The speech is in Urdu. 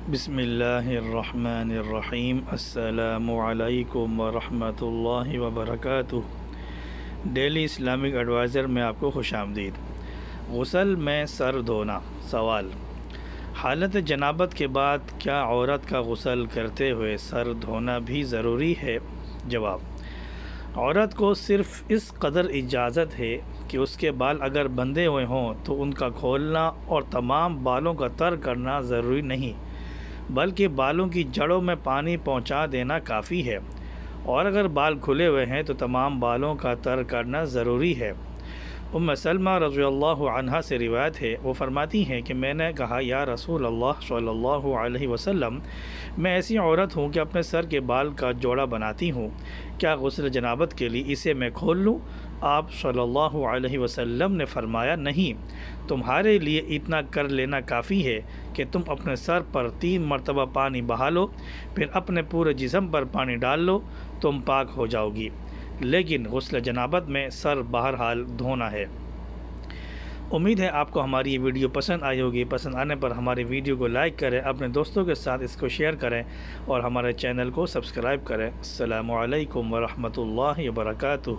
بسم اللہ الرحمن الرحیم۔ السلام علیکم ورحمۃ اللہ وبرکاتہ۔ ڈیلی اسلامک ایڈوائزر میں آپ کو خوش آمدید۔ غسل میں سر دھونا۔ سوال: حالت جنابت کے بعد کیا عورت کا غسل کرتے ہوئے سر دھونا بھی ضروری ہے؟ جواب: عورت کو صرف اس قدر اجازت ہے کہ اس کے بال اگر بندھے ہوئے ہوں تو ان کا کھولنا اور تمام بالوں کا تر کرنا ضروری نہیں، بلکہ بالوں کی جڑوں میں پانی پہنچا دینا کافی ہے، اور اگر بال کھلے ہوئے ہیں تو تمام بالوں کا تر کرنا ضروری ہے۔ ام سلمہ رضی اللہ عنہا سے روایت ہے، وہ فرماتی ہیں کہ میں نے کہا، یا رسول اللہ صلی اللہ علیہ وسلم، میں ایسی عورت ہوں کہ اپنے سر کے بال کا جوڑا بناتی ہوں، کیا غسل جنابت کے لیے اسے میں کھول لوں؟ آپ صلی اللہ علیہ وسلم نے فرمایا، نہیں، تمہارے لیے اتنا کر لینا کافی ہے کہ تم اپنے سر پر 3 مرتبہ پانی بہا لو، پھر اپنے پورے جسم پر پانی ڈال لو، تم پاک ہو جاؤ گی، لیکن غسل جنابت میں سر بہرحال دھونا ہے۔ امید ہے آپ کو ہماری یہ ویڈیو پسند آئی ہوگی۔ پسند آنے پر ہماری ویڈیو کو لائک کریں، اپنے دوستوں کے ساتھ اس کو شیئر کریں اور ہمارے چینل کو سبسکرائب کریں۔ السلام علیکم ورحمۃ اللہ وبرکاتہ۔